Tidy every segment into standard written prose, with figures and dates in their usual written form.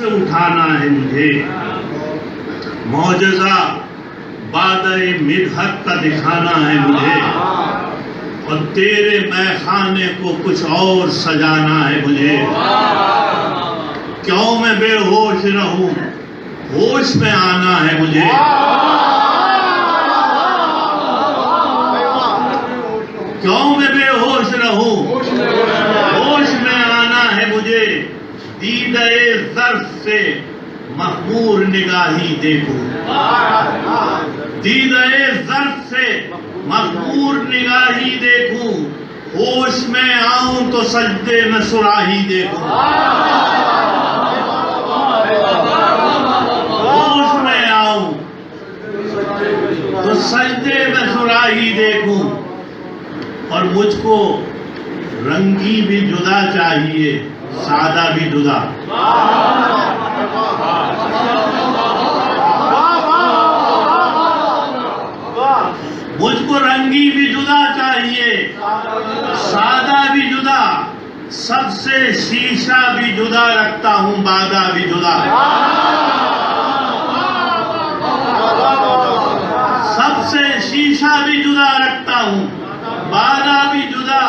से उठाना है मुझे, मौजज़ा बादए मिदहत का दिखाना है मुझे, और तेरे मैखाने को कुछ और सजाना है मुझे। क्यों मैं बेहोश रहूं, होश में आना है मुझे। क्यों मैं बेहोश रहूं, होश में आना है मुझे। दीदाए ज़र्फ़ से मखमूर निगाही देखूं, दीदाए ज़र्फ़ से मखमूर निगाही देखूं। होश में आऊं तो सजदे में सुराही देखूं, होश में आऊं तो सजदे में सुराही देखूं। और मुझको रंगी भी जुदा चाहिए, सादा भी जुदा। मुझको रंगी भी जुदा चाहिए, सादा भी जुदा। सबसे शीशा भी जुदा रखता हूं, बादा भी जुदा। सबसे शीशा भी जुदा रखता हूं, बादा भी जुदा।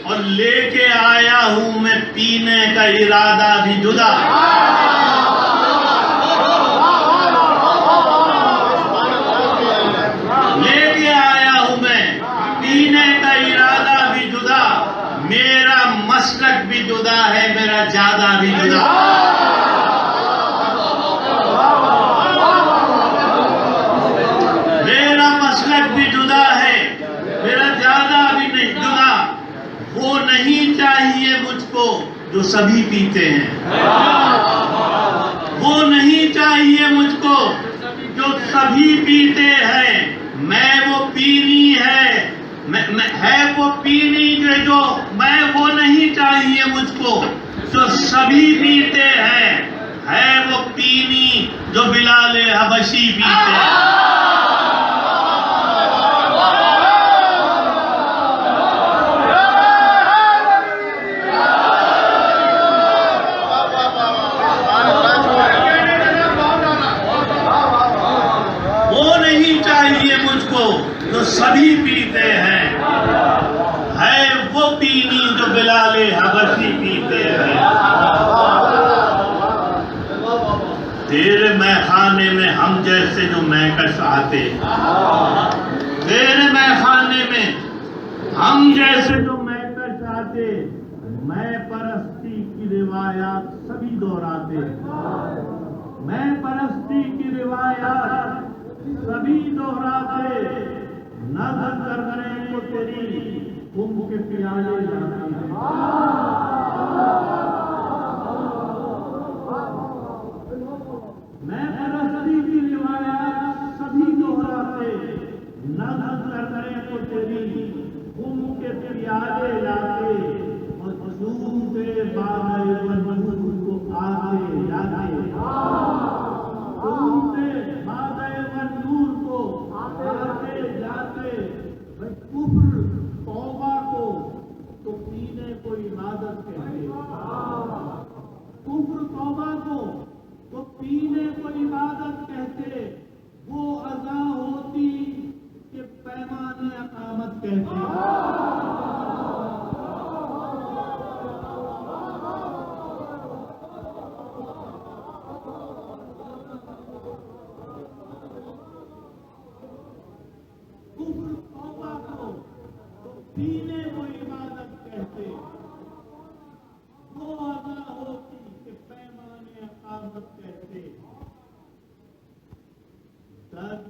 और लेके आया हूं मैं पीने का इरादा भी जुदा। लेके आया हूं मैं पीने का इरादा भी जुदा। मेरा मसलक भी जुदा है, मेरा ज्यादा भी जुदा। मेरा मसलक भी जुदा है, मेरा ज्यादा भी नहीं जुदा। वो नहीं चाहिए मुझको जो सभी पीते हैं, वो नहीं चाहिए मुझको जो सभी पीते हैं। मैं वो पीनी है, है वो पीनी जो मैं वो नहीं चाहिए मुझको जो सभी पीते हैं। है वो पीनी जो बिलाले हबशी पीते हैं। जो सभी पीते हैं, है वो पीनी जो बिलाले हबशी पीते हैं। तेरे मैखाने में हम जैसे जो मैकस आते, तेरे मैखाने में हम जैसे जो मैकस आते। मैं परस्ती की रिवायात सभी दोहराते, मैं परस्ती की रिवायात सभी दोहराते। नज़र करने को तेरी कुंभ के प्याले जाते हैं। मैं परस्ती की रिवायात सभी दोहराते। नज़र करने को तेरी कुंभ के प्याले लाते। और झूठे बादे वनूर को आते जाते, झूठे बादे वनूर को आते जाते। कुफ्र तौबा को तो पीने को इबादत कहते, कुफ्र तौबा को तो पीने को इबादत कहते। वो अज़ा होती कि पैमाने अकामत कहते। पीने को इबादत कहते। वो अदा होती कि पैमाने अकामत कहते। दर्द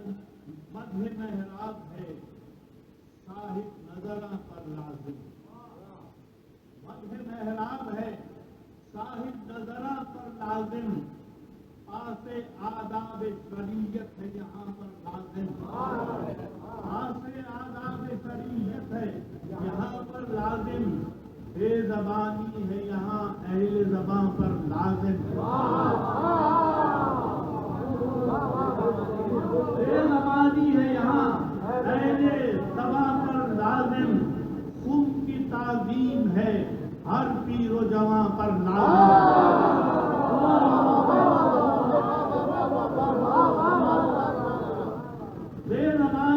मध्य महराब है, साहिब नजरा पर लाजिम। मध्य महराब है, साहिब नजरा पर लाजिम। पासे आदाब शरीयत है यहाँ पर लाजिम। पासे आदाब शरीयत है यहाँ पर लाजिम। बेज़बानी है यहाँ अहले ज़बां पर लाजिम। बेज़बानी है यहाँ अहले ज़बां पर लाजिम। खुम की ताज़ीम है हर पीर व जवां पर लाजिम। नमाज